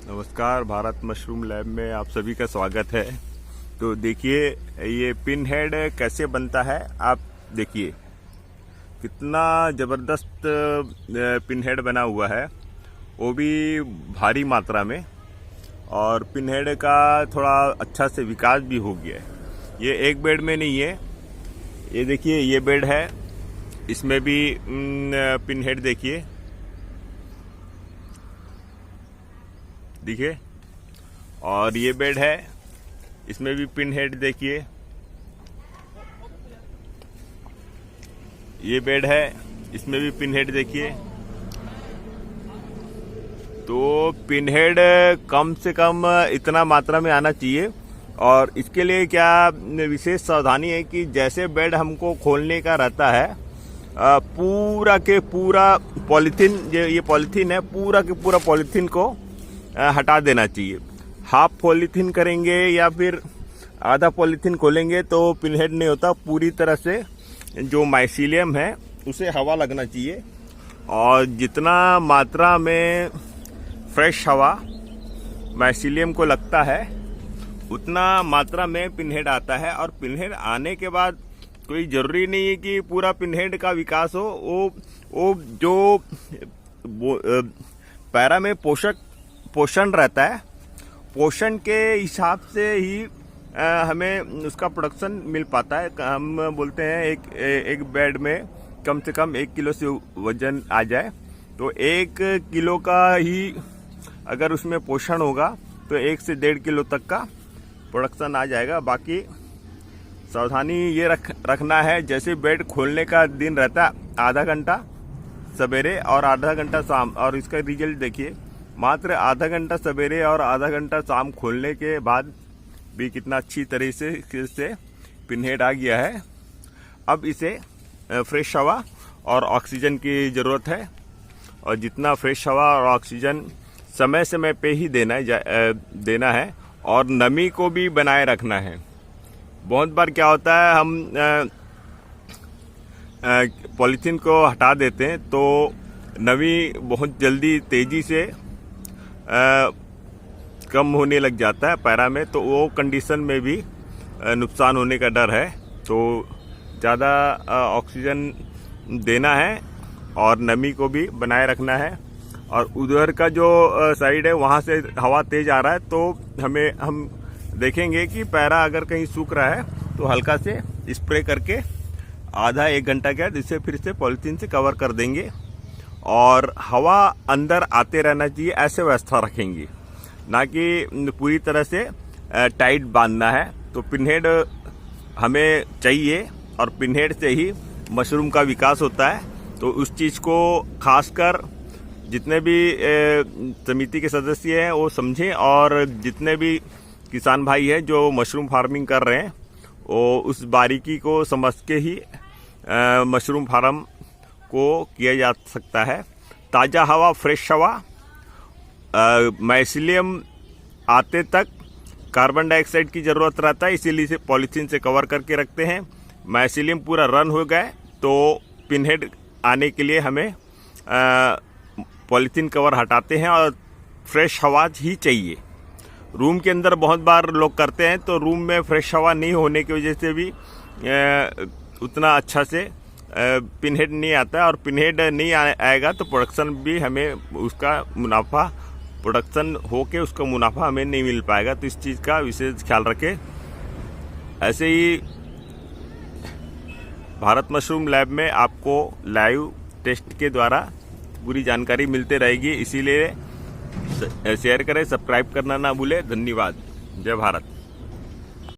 नमस्कार, Bharat mushroom lab में आप सभी का स्वागत है। तो देखिए ये पिन हेड कैसे बनता है। आप देखिए कितना ज़बरदस्त पिन हेड बना हुआ है, वो भी भारी मात्रा में। और पिन हेड का थोड़ा अच्छा से विकास भी हो गया है। ये एक बेड में नहीं है, ये देखिए ये बेड है, इसमें भी पिन हेड देखिए देखिए। और ये बेड है, इसमें भी पिन हेड देखिए। ये बेड है, इसमें भी पिन हेड देखिए। तो पिन हेड कम से कम इतना मात्रा में आना चाहिए। और इसके लिए क्या विशेष सावधानी है कि जैसे बेड हमको खोलने का रहता है, पूरा के पूरा पॉलीथीन, ये पॉलीथीन है, पूरा के पूरा पॉलीथीन को हटा देना चाहिए। हाफ पॉलीथीन करेंगे या फिर आधा पॉलीथीन खोलेंगे तो पिन हेड नहीं होता। पूरी तरह से जो माइसीलियम है उसे हवा लगना चाहिए। और जितना मात्रा में फ्रेश हवा माइसीलियम को लगता है उतना मात्रा में पिन हेड आता है। और पिन हेड आने के बाद कोई ज़रूरी नहीं है कि पूरा पिन हेड का विकास हो। वो जो पैरा में पोषण रहता है, पोषण के हिसाब से ही हमें उसका प्रोडक्शन मिल पाता है। हम बोलते हैं एक बेड में कम से कम 1 किलो से वजन आ जाए, तो 1 किलो का ही अगर उसमें पोषण होगा तो 1 से 1.5 किलो तक का प्रोडक्शन आ जाएगा। बाकी सावधानी ये रखना है, जैसे बेड खोलने का दिन रहता है आधा घंटा सवेरे और आधा घंटा शाम, और इसका रिजल्ट देखिए, मात्र आधा घंटा सवेरे और आधा घंटा शाम खोलने के बाद भी कितना अच्छी तरह से पिन हेड आ गया है। अब इसे फ्रेश हवा और ऑक्सीजन की ज़रूरत है। और जितना फ्रेश हवा और ऑक्सीजन समय समय पे ही देना है और नमी को भी बनाए रखना है। बहुत बार क्या होता है, हम पॉलीथीन को हटा देते हैं तो नमी बहुत जल्दी तेज़ी से कम होने लग जाता है पैरा में, तो वो कंडीशन में भी नुकसान होने का डर है। तो ज़्यादा ऑक्सीजन देना है और नमी को भी बनाए रखना है। और उधर का जो साइड है वहाँ से हवा तेज़ आ रहा है, तो हम देखेंगे कि पैरा अगर कहीं सूख रहा है तो हल्का से स्प्रे करके आधा 1 घंटा के बाद इसे फिर से पॉलीथीन से कवर कर देंगे। और हवा अंदर आते रहना चाहिए, ऐसे व्यवस्था रखेंगे, ना कि पूरी तरह से टाइट बांधना है। तो पिन हेड हमें चाहिए और पिन हेड से ही मशरूम का विकास होता है। तो उस चीज़ को खासकर जितने भी समिति के सदस्य हैं वो समझें, और जितने भी किसान भाई हैं जो मशरूम फार्मिंग कर रहे हैं वो उस बारीकी को समझ के ही मशरूम फार्म को किया जा सकता है। ताज़ा हवा, फ्रेश हवा, माइसीलियम आते तक कार्बन डाइऑक्साइड की ज़रूरत रहता है, इसीलिए इसे पॉलीथीन से कवर करके रखते हैं। माइसीलियम पूरा रन हो गए तो पिन हेड आने के लिए हमें पॉलीथीन कवर हटाते हैं और फ्रेश हवा ही चाहिए। रूम के अंदर बहुत बार लोग करते हैं, तो रूम में फ्रेश हवा नहीं होने की वजह से भी उतना अच्छा से पिन हेड नहीं आता है। और पिन हेड नहीं आएगा तो प्रोडक्शन भी हमें उसका मुनाफा, प्रोडक्शन होके उसका मुनाफा हमें नहीं मिल पाएगा। तो इस चीज़ का विशेष ख्याल रखें। ऐसे ही भारत मशरूम लैब में आपको लाइव टेस्ट के द्वारा पूरी जानकारी मिलते रहेगी, इसीलिए शेयर करें, सब्सक्राइब करना ना भूलें। धन्यवाद। जय भारत।